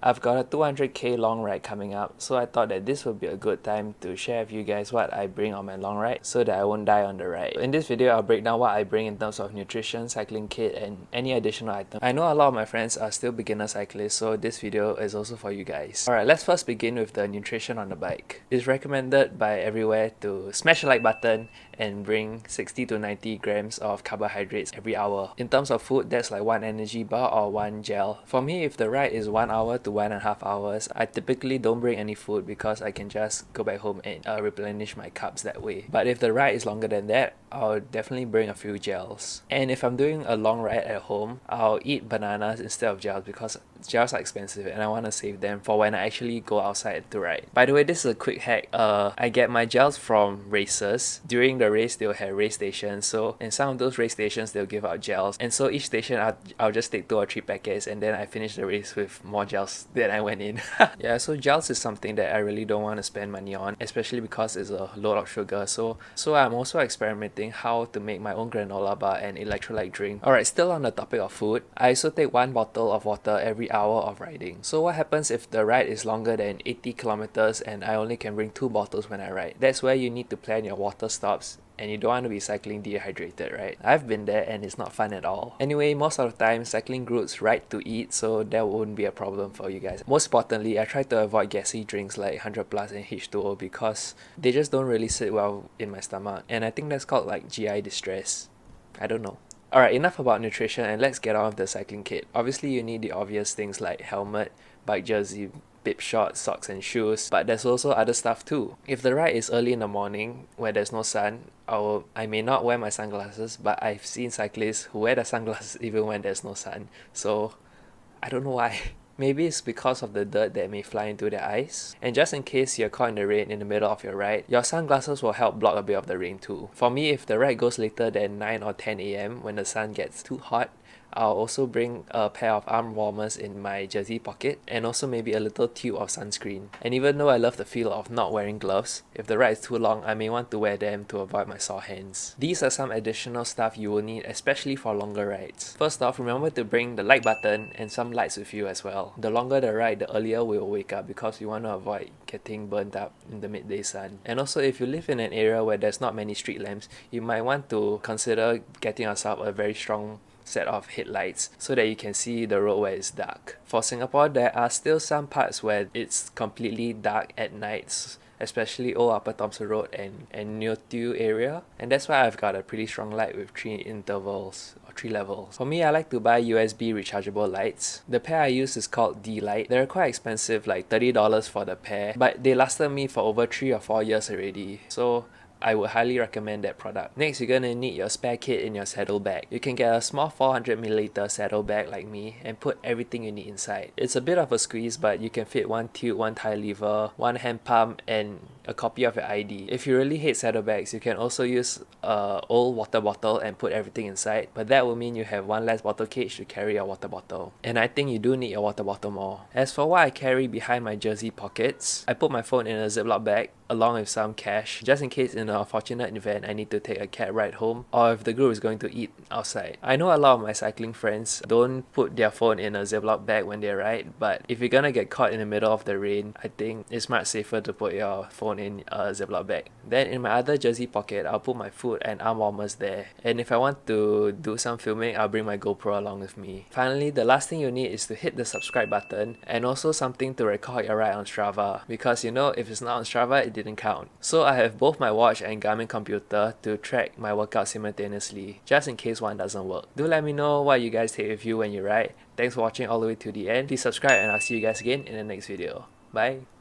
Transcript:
I've got a 200k long ride coming up, so I thought that this would be a good time to share with you guys what I bring on my long ride so that I won't die on the ride. In this video, I'll break down what I bring in terms of nutrition, cycling kit, and any additional items. I know a lot of my friends are still beginner cyclists, so this video is also for you guys. Alright, let's first begin with the nutrition on the bike. It's recommended by everywhere to smash the like button and bring 60 to 90 grams of carbohydrates every hour. In terms of food, that's like one energy bar or one gel. For me, if the ride is 1 hour to 1.5 hours, I typically don't bring any food because I can just go back home and replenish my carbs that way. But if the ride is longer than that, I'll definitely bring a few gels. And if I'm doing a long ride at home, I'll eat bananas instead of gels because gels are expensive and I want to save them for when I actually go outside to ride. By the way, this is a quick hack. I get my gels from races. During the race, they'll have race stations. So in some of those race stations, they'll give out gels. And so each station, I'll just take 2 or 3 packets and then I finish the race with more gels than I went in. Yeah, so gels is something that I really don't want to spend money on, especially because it's a load of sugar. So I'm also experimenting how to make my own granola bar and electrolyte drink. Alright, still on the topic of food, I also take 1 bottle of water every hour of riding. So what happens if the ride is longer than 80 kilometers and I only can bring 2 bottles when I ride? That's where you need to plan your water stops and you don't want to be cycling dehydrated, right? I've been there and it's not fun at all. Anyway, most of the time, cycling groups ride to eat, so that won't be a problem for you guys. Most importantly, I try to avoid gassy drinks like 100 plus and H2O because they just don't really sit well in my stomach. And I think that's called like GI distress. I don't know. Alright, enough about nutrition and let's get on with the cycling kit. Obviously, you need the obvious things like helmet, bike jersey, bib shorts, socks and shoes, but there's also other stuff too. If the ride is early in the morning where there's no sun, I may not wear my sunglasses, but I've seen cyclists who wear their sunglasses even when there's no sun. So I don't know why. Maybe it's because of the dirt that may fly into their eyes. And just in case you're caught in the rain in the middle of your ride, your sunglasses will help block a bit of the rain too. For me, if the ride goes later than 9 or 10 AM when the sun gets too hot, I'll also bring a pair of arm warmers in my jersey pocket and also maybe a little tube of sunscreen. And even though I love the feel of not wearing gloves, if the ride is too long, I may want to wear them to avoid my sore hands. These are some additional stuff you will need, especially for longer rides. First off, remember to bring the like button and some lights with you as well. The longer the ride, the earlier we'll wake up because we want to avoid getting burnt up in the midday sun. And also, if you live in an area where there's not many street lamps, you might want to consider getting yourself a very strong set of headlights so that you can see the road where it's dark. For Singapore, there are still some parts where it's completely dark at nights, especially Old Upper Thomson Road and Neo Tiew area, and that's why I've got a pretty strong light with 3 intervals or 3 levels. For me, I like to buy USB rechargeable lights. The pair I use is called D-Light. They're quite expensive, like $30 for the pair, but they lasted me for over 3 or 4 years already, so I would highly recommend that product. Next, you're gonna need your spare kit in your saddle bag. You can get a small 400ml saddle bag like me and put everything you need inside. It's a bit of a squeeze, but you can fit 1 tube, 1 tie lever, 1 hand pump, and a copy of your ID. If you really hate saddlebags, you can also use an old water bottle and put everything inside, but that will mean you have 1 less bottle cage to carry your water bottle. And I think you do need your water bottle more. As for what I carry behind my jersey pockets, I put my phone in a Ziploc bag along with some cash, just in case in an unfortunate event I need to take a cab ride home or if the group is going to eat outside. I know a lot of my cycling friends don't put their phone in a Ziploc bag when they ride, but if you're gonna get caught in the middle of the rain, I think it's much safer to put your phone in a Ziploc bag. Then in my other jersey pocket, I'll put my food and arm warmers there. And if I want to do some filming, I'll bring my GoPro along with me. Finally, the last thing you need is to hit the subscribe button and also something to record your ride on Strava, because you know, if it's not on Strava, it didn't count. So I have both my watch and Garmin computer to track my workout simultaneously, just in case one doesn't work. Do let me know what you guys take with you when you ride. Thanks for watching all the way to the end. Please subscribe and I'll see you guys again in the next video. Bye!